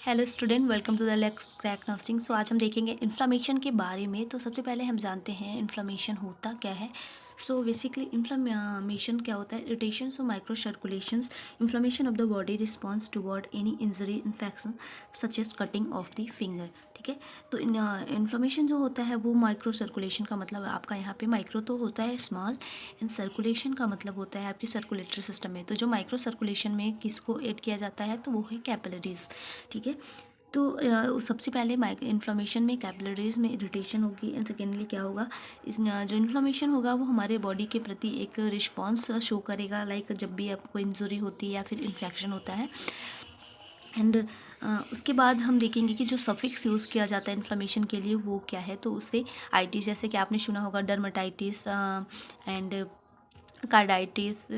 Hello student, welcome to the let's crack nursing. So आज हम देखेंगे इन्फ्लामेशन के बारे में। तो सबसे पहले हम जानते हैं इन्फ्लामेशन होता क्या है। सो बेसिकली इन्फ्लामेशन क्या होता है? इरिटेशंस और micro circulations, inflammation of the body response toward any injury infection such as cutting of the finger. ठीक है, तो इन्फ्लामेशन जो होता है वो माइक्रो सर्कुलेशन का मतलब आपका यहाँ पे माइक्रो तो होता है स्मॉल, एंड सर्कुलेशन का मतलब होता है आपकी सर्कुलेटरी सिस्टम में। तो जो माइक्रो सर्कुलेशन में किसको ऐड किया जाता है तो वो है कैपिलरीज। ठीक है, तो सबसे पहले माइक्रो इन्फ्लामेशन में कैपिलरीज में इरिटेशन होगी, एंड सेकेंडली क्या होगा, इस जो इन्फ्लामेशन होगा वो हमारे बॉडी के प्रति एक रिस्पॉन्स शो करेगा। लाइक जब भी आपको इंजरी होती है या फिर इन्फेक्शन होता है। एंड उसके बाद हम देखेंगे कि जो सफिक्स यूज़ किया जाता है इन्फ्लामेशन के लिए वो क्या है। तो उससे आइटिस, जैसे कि आपने सुना होगा डर्मेटाइटिस एंड कार्डाइटिस,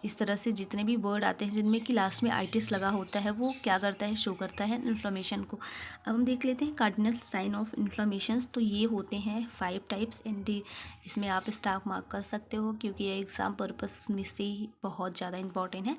इस तरह से जितने भी वर्ड आते हैं जिनमें कि लास्ट में आइटिस लगा होता है वो क्या करता है, शो करता है इन्फ्लामेशन को। अब हम देख लेते हैं कार्डिनल साइन ऑफ इन्फ्लामेशंस। तो ये होते हैं 5 टाइप्स, एंड इसमें आप स्टाफ मार्क कर सकते हो क्योंकि ये एग्ज़ाम पर्पस में से ही बहुत ज़्यादा इंपॉर्टेंट है।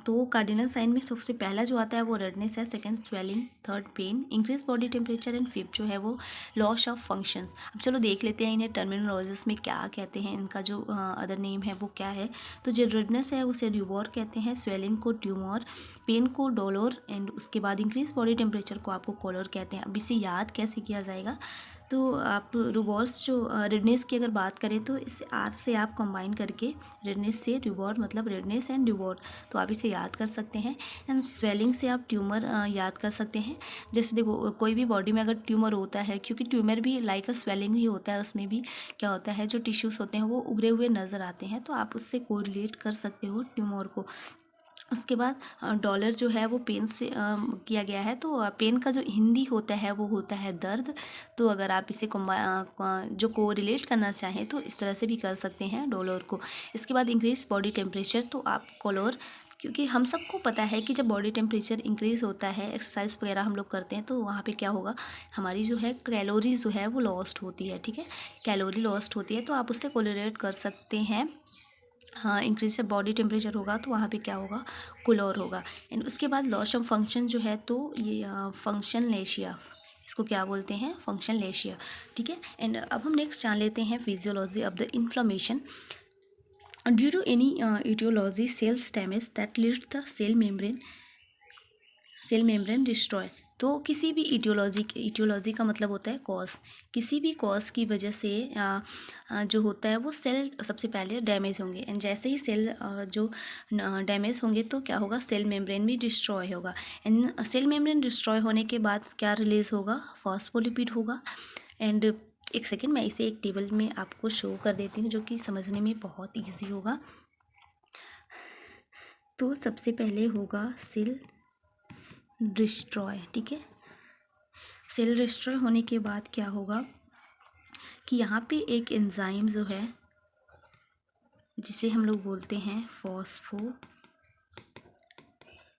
तो कार्डिनल साइन में सबसे पहला जो आता है वो रेडनेस है, second swelling, third pain, increase body temperature, and fifth जो है वो लॉस ऑफ फंक्शंस। अब चलो देख लेते हैं इन्हें टर्मिनोलॉजिस में क्या कहते हैं, इनका जो अदर नेम है वो क्या है। तो जो रेडनेस है उसे र्यूबोर कहते हैं, स्वेलिंग को ट्यूमर, पेन को डोलोर, एंड उसके बाद इंक्रीज बॉडी टेम्परेचर को आपको कॉलर कहते हैं। अब इसे याद कैसे किया जाएगा, तो आप रूबोर्स जो रेडनेस की अगर बात करें तो इसे आर से आप कंबाइन करके रेडनेस से रूबोर मतलब रेडनेस एंड रूबोर, तो आप इसे याद कर सकते हैं। एंड स्वेलिंग से आप ट्यूमर याद कर सकते हैं। जैसे देखो कोई भी बॉडी में अगर ट्यूमर होता है, क्योंकि ट्यूमर भी लाइक अ स्वेलिंग ही होता है, उसमें भी क्या होता है जो टिश्यूज़ होते हैं वो उभरे हुए नज़र आते हैं, तो आप उससे कोरिलेट कर सकते हो ट्यूमर को। उसके बाद डॉलर जो है वो पेन से किया गया है। तो पेन का जो हिंदी होता है वो होता है दर्द। तो अगर आप इसे जो को रिलेट करना चाहें तो इस तरह से भी कर सकते हैं डॉलर को। इसके बाद इंक्रीज बॉडी टेम्परेचर, तो आप कॉलर, क्योंकि हम सबको पता है कि जब बॉडी टेम्परेचर इंक्रीज़ होता है, एक्सरसाइज वगैरह हम लोग करते हैं, तो वहाँ पे क्या होगा, हमारी जो है कैलोरी जो है वो लॉस्ट होती है। ठीक है, कैलोरी लॉस्ट होती है, तो आप उससे कोरिलेट कर सकते हैं। हाँ, इंक्रीज से बॉडी टेम्परेचर होगा तो वहाँ पे क्या होगा, कुलोर होगा। एंड उसके बाद लॉस ऑफ फंक्शन जो है तो ये फंक्शन लेशिया, इसको क्या बोलते हैं, फंक्शन लेशिया। ठीक है, एंड अब हम नेक्स्ट जान लेते हैं physiology of the inflammation. Due to any etiology cells damage that leads the cell membrane destroy. तो किसी भी ईटियोलॉजी का मतलब होता है कॉज, किसी भी कॉज की वजह से जो होता है वो सेल सबसे पहले डैमेज होंगे, एंड जैसे ही सेल जो डैमेज होंगे तो क्या होगा, सेल मेम्ब्रेन भी डिस्ट्रॉय होगा। एंड सेल मेम्ब्रेन डिस्ट्रॉय होने के बाद क्या रिलीज होगा, फॉस्फोलिपिड होगा। एंड एक सेकेंड, मैं इसे एक टेबल में आपको शो कर देती हूँ जो कि समझने में बहुत ईजी होगा। तो सबसे पहले होगा सेल डिस्ट्रॉय। ठीक है, सेल डिस्ट्रॉय होने के बाद क्या होगा कि यहाँ पे एक एंजाइम जो है जिसे हम लोग बोलते हैं फॉस्फो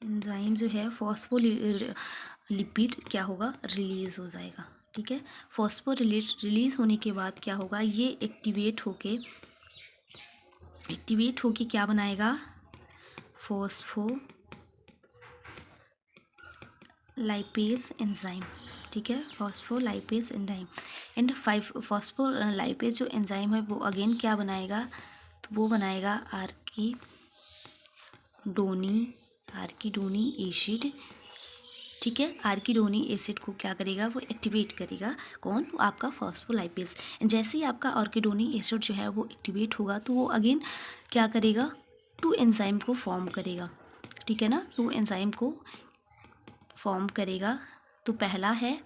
एंजाइम, जो है फॉस्फोलिपिड क्या होगा, रिलीज हो जाएगा। ठीक है, फॉस्फो रिलीज होने के बाद क्या होगा, ये एक्टिवेट होके क्या बनाएगा, फॉस्फो लाइपेज एंजाइम। ठीक है, फॉस्फोलाइपेज एंजाइम। एंड फॉस्फोलाइपेज जो एंजाइम है वो अगेन क्या बनाएगा, तो वो बनाएगा आर्किडोनी एसिड। ठीक है, आर्किडोनी एसिड को क्या करेगा, वो एक्टिवेट करेगा, कौन, आपका फॉस्फोलाइपेज। जैसे ही आपका आर्किडोनी एसिड जो है वो एक्टिवेट होगा तो वो अगेन क्या करेगा, 2 एंजाइम को फॉर्म करेगा। ठीक है ना, 2 एंजाइम को फॉर्म करेगा। तो पहला है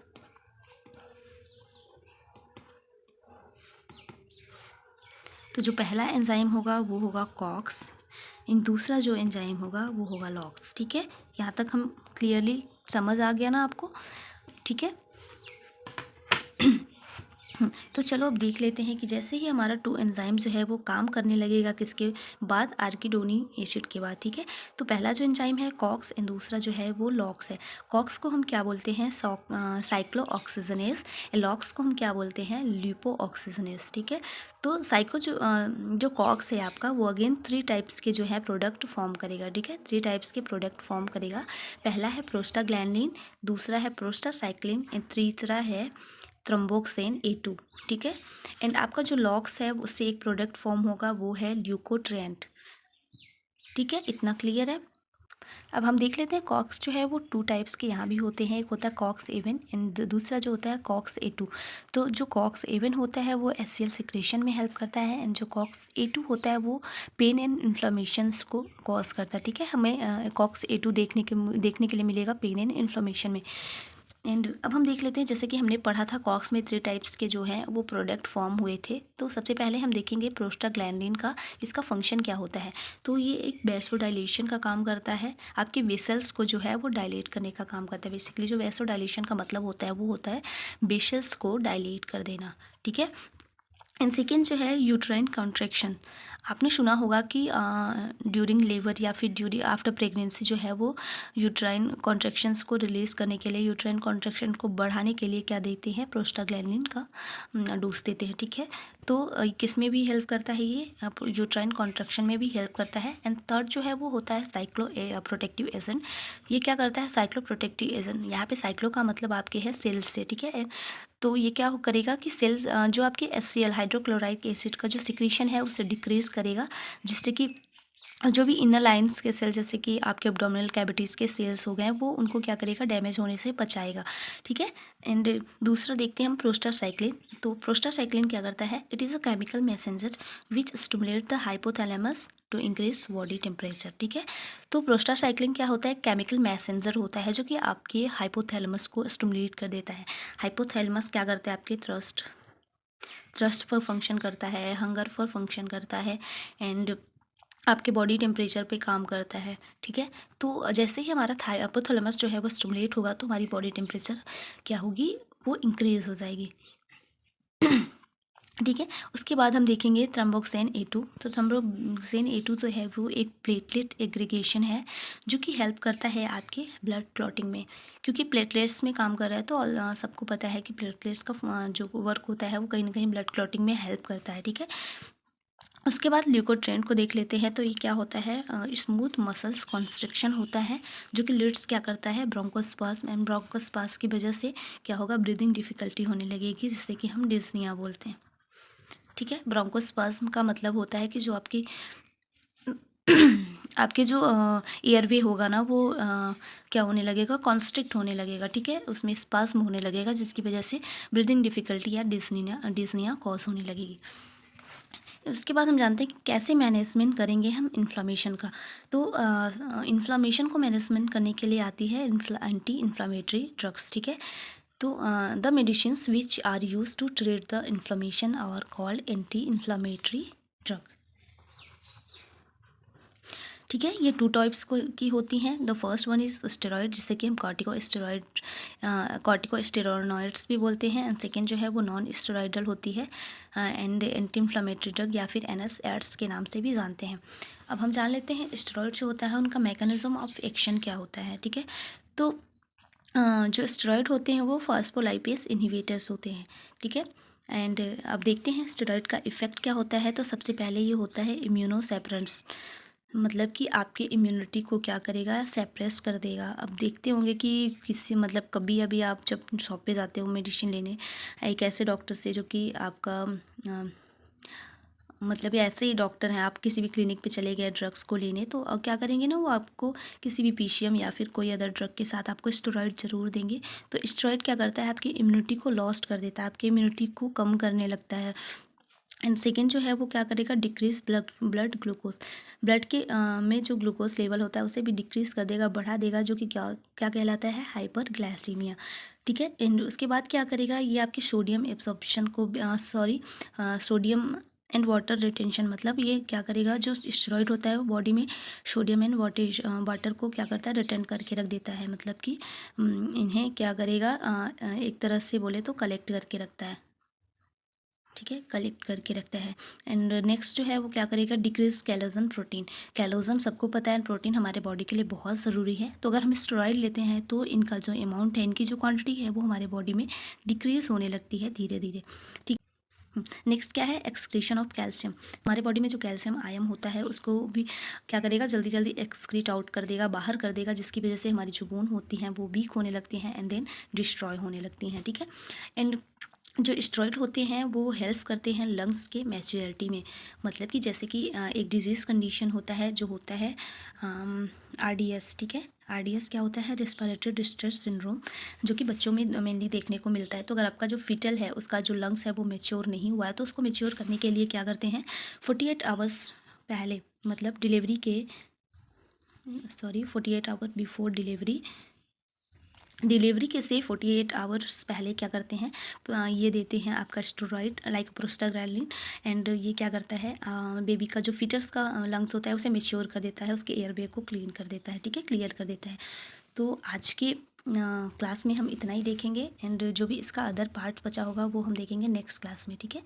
तो जो पहला एंजाइम होगा वो होगा कॉक्स, इन दूसरा जो एंजाइम होगा वो होगा लॉक्स। ठीक है, यहाँ तक हम क्लियरली समझ आ गया ना आपको। ठीक है, तो चलो अब देख लेते हैं कि जैसे ही हमारा टू एंजाइम जो है वो काम करने लगेगा किसके बाद, आर्किडोनी एसिड के बाद, ठीक है। तो पहला जो एंजाइम है कॉक्स एंड दूसरा जो है वो लॉक्स है। कॉक्स को हम क्या बोलते हैं, साइक्लो ऑक्सीजनेस। लॉक्स को हम क्या बोलते हैं, लिपो ऑक्सीजनेस, ठीक है। तो जो कॉक्स है आपका वो अगेन 3 टाइप्स के जो है प्रोडक्ट फॉर्म करेगा, ठीक है। 3 टाइप्स के प्रोडक्ट फॉर्म करेगा। पहला है प्रोस्टाग्लैंडिन, दूसरा है प्रोस्टासाइक्लिन एंड तीसरा है थ्रोम्बोक्सेन A2, ठीक है। एंड आपका जो लॉक्स है उससे एक प्रोडक्ट फॉर्म होगा, वो है ल्यूकोट्रिएंट, ठीक है। इतना क्लियर है। अब हम देख लेते हैं कॉक्स जो है वो 2 टाइप्स के यहाँ भी होते हैं। एक होता है कॉक्स एवन एंड दूसरा जो होता है कॉक्स A2। तो जो कॉक्स एवन होता है वो HCl सिक्रेशन में हेल्प करता है एंड जो कॉक्स A2 होता है वो पेन एंड इन्फ्लेमेशंस को कॉज करता है, ठीक है। हमें कॉक्स A2 देखने के लिए मिलेगा पेन एंड इन्फ्लेमेशन में। एंड अब हम देख लेते हैं, जैसे कि हमने पढ़ा था कॉक्स में 3 टाइप्स के जो हैं वो प्रोडक्ट फॉर्म हुए थे। तो सबसे पहले हम देखेंगे प्रोस्टाग्लैंडिन का, इसका फंक्शन क्या होता है। तो ये एक वैसोडाइलेशन का काम करता है, आपके वेसल्स को जो है वो डायलेट करने का काम करता है। बेसिकली जो वैसोडाइलेशन का मतलब होता है वो होता है वेसल्स को डायलेट कर देना, ठीक है। एंड सेकेंड जो है यूट्राइन कॉन्ट्रैक्शन। आपने सुना होगा कि ड्यूरिंग लेबर या फिर ड्यूरिंग आफ्टर प्रेगनेंसी जो है वो यूट्राइन कॉन्ट्रैक्शंस को रिलीज़ करने के लिए, यूट्राइन कॉन्ट्रैक्शन को बढ़ाने के लिए क्या देते हैं, प्रोस्टाग्लैंडिन का डोज देते हैं, ठीक है। तो किस में भी हेल्प करता है ये, यूट्राइन कॉन्ट्रैक्शन में भी हेल्प करता है। एंड थर्ड जो है वो होता है साइक्लो प्रोटेक्टिव एजेंट। ये क्या करता है, साइक्लो प्रोटेक्टिव एजेंट, यहाँ पे साइक्लो का मतलब आपके है सेल्स से, ठीक है। तो ये क्या करेगा कि सेल्स जो आपके HCl हाइड्रोक्लोराइड एसिड का जो सिक्रीशन है उसे डिक्रीज करेगा, जिससे कि जो भी इनर लाइंस के सेल, जैसे कि आपके एब्डोमिनल कैविटीज़ के सेल्स हो गए हैं, वो उनको क्या करेगा, डैमेज होने से बचाएगा, ठीक है। एंड दूसरा देखते हैं हम प्रोस्टासाइक्लिन। तो प्रोस्टासाइक्लिन क्या करता है, it is a chemical messenger which stimulate the hypothalamus to increase body temperature, ठीक है। तो प्रोस्टासाइक्लिन क्या होता है, केमिकल मैसेंजर होता है जो कि आपके हाइपोथैलेमस को स्टिमुलेट कर देता है। हाइपोथैलेमस क्या करता है, आपके थ्रस्ट थ्रस्ट पर फंक्शन करता है, हंगर पर फंक्शन करता है एंड आपके बॉडी टेम्परेचर पे काम करता है, ठीक है। तो जैसे ही हमारा हाइपोथैलेमस जो है वो स्टिमुलेट होगा तो हमारी बॉडी टेम्परेचर क्या होगी, वो इंक्रीज़ हो जाएगी, ठीक है। उसके बाद हम देखेंगे थ्रोम्बोक्सेन A2। तो थ्रोम्बोक्सेन A2 जो है वो एक प्लेटलेट एग्रीगेशन है जो कि हेल्प करता है आपके ब्लड क्लॉटिंग में, क्योंकि प्लेटलेट्स में काम कर रहा है। तो सबको पता है कि प्लेटलेट्स का जो वर्क होता है वो कहीं ना कहीं ब्लड क्लॉटिंग में हेल्प करता है, ठीक है। उसके बाद ल्यूकोट्रिएंट को देख लेते हैं। तो ये क्या होता है, स्मूथ मसल्स कॉन्स्ट्रिक्शन होता है जो कि लीड्स क्या करता है, ब्रोंकोस्पाज्म एंड ब्रोंकोस्पाज्म की वजह से क्या होगा, ब्रीदिंग डिफिकल्टी होने लगेगी, जिससे कि हम डिस्निया बोलते हैं, ठीक है। ब्रोंकोस्पाज्म का मतलब होता है कि जो आपकी आपके जो एयरवे होगा ना वो क्या होने लगेगा, कॉन्स्ट्रिक्ट होने लगेगा, ठीक है। उसमें स्पाज्म होने लगेगा जिसकी वजह से ब्रीदिंग डिफिकल्टी या डिस्निया कॉज होने लगेगी। उसके बाद हम जानते हैं कि कैसे मैनेजमेंट करेंगे हम इन्फ्लामेशन का। तो इन्फ्लामेशन को मैनेजमेंट करने के लिए आती है एंटी इन्फ्लामेटरी ड्रग्स, ठीक है। तो the medicines which are use to treat the inflammation are called anti inflammatory drug, ठीक है। ये 2 टाइप्स की होती हैं। The first one is steroid, जिससे कि हम कॉर्टिकोस्टेरॉइड्स भी बोलते हैं। एंड सेकेंड जो है वो नॉन स्टेरॉइडल होती है एंड एंटी इन्फ्लामेटरी ड्रग या फिर NSAIDs के नाम से भी जानते हैं। अब हम जान लेते हैं स्टेरॉइड जो होता है उनका मैकेनिज्म ऑफ एक्शन क्या होता है, ठीक है। तो जो स्टेरॉइड होते हैं वो फॉस्फोलाइपेज इनहिबिटर्स होते हैं, ठीक है। एंड अब देखते हैं स्टेरॉइड का इफ़ेक्ट क्या होता है। तो सबसे पहले ये होता है इम्यूनोसेप्रेंस, मतलब कि आपकी इम्यूनिटी को क्या करेगा, सेप्रेस कर देगा। अब देखते होंगे कि किसी मतलब कभी अभी आप जब शॉप पे जाते हो मेडिसिन लेने एक ऐसे डॉक्टर से जो कि आपका मतलब ऐसे ही डॉक्टर हैं, आप किसी भी क्लिनिक पे चले गए ड्रग्स को लेने, तो अब क्या करेंगे ना, वो आपको किसी भी PCM या फिर कोई अदर ड्रग के साथ आपको स्टेरॉइड ज़रूर देंगे। तो स्टेरॉइड क्या करता है, आपकी इम्यूनिटी को लॉस्ट कर देता है, आपकी इम्यूनिटी को कम करने लगता है। एंड सेकेंड जो है वो क्या करेगा, डिक्रीज ब्लड ग्लूकोज, ब्लड के में जो ग्लूकोज लेवल होता है उसे भी डिक्रीज कर देगा, बढ़ा देगा, जो कि क्या क्या कहलाता है, हाइपरग्लाइसीमिया, ठीक है। एंड उसके बाद क्या करेगा, ये आपकी सोडियम एब्जॉर्प्शन को सोडियम एंड वाटर रिटेंशन, मतलब ये क्या करेगा, जो स्टेरॉइड होता है वो बॉडी में सोडियम एंड वाटर को क्या करता है, रिटर्न करके रख देता है, मतलब कि इन्हें क्या करेगा, एक तरह से बोले तो कलेक्ट करके रखता है, ठीक है, कलेक्ट करके रखता है। एंड नेक्स्ट जो है वो क्या करेगा, डिक्रीज कैलोजन प्रोटीन। कैलोजन सबको पता है, प्रोटीन हमारे बॉडी के लिए बहुत ज़रूरी है। तो अगर हम स्टेरॉइड लेते हैं तो इनका जो अमाउंट है, इनकी जो क्वांटिटी है वो हमारे बॉडी में डिक्रीज होने लगती है धीरे धीरे। ठीक। नेक्स्ट क्या है, एक्सक्रीशन ऑफ कैल्शियम। हमारे बॉडी में जो कैल्शियम आयन होता है उसको भी क्या करेगा, जल्दी जल्दी एक्सक्रीट आउट कर देगा, बाहर कर देगा, जिसकी वजह से हमारी जो बोन होती हैं वो वीक होने लगती हैं एंड देन डिस्ट्रॉय होने लगती हैं। ठीक है। एंड जो स्टेरॉइड होते हैं वो हेल्प करते हैं लंग्स के मैच्योरिटी में। मतलब कि जैसे कि एक डिजीज़ कंडीशन होता है जो होता है आरडीएस। ठीक है, आरडीएस क्या होता है, रेस्पिरेटरी डिस्ट्रेस सिंड्रोम, जो कि बच्चों में मेनली देखने को मिलता है। तो अगर आपका जो फीटल है उसका जो लंग्स है वो मेच्योर नहीं हुआ है तो उसको मेच्योर करने के लिए क्या करते हैं, 48 आवर्स पहले, मतलब डिलीवरी के 48 आवर बिफोर डिलीवरी के से 48 आवर्स पहले क्या करते हैं, ये देते हैं आपका स्टेरॉइड लाइक प्रोस्टाग्लैंडिन। एंड ये क्या करता है, बेबी का जो फीटस का लंग्स होता है उसे मेच्योर कर देता है, उसके एयरवे को क्लीन कर देता है। ठीक है, क्लियर कर देता है। तो आज के क्लास में हम इतना ही देखेंगे एंड जो भी इसका अदर पार्ट बचा होगा वो हम देखेंगे नेक्स्ट क्लास में। ठीक है।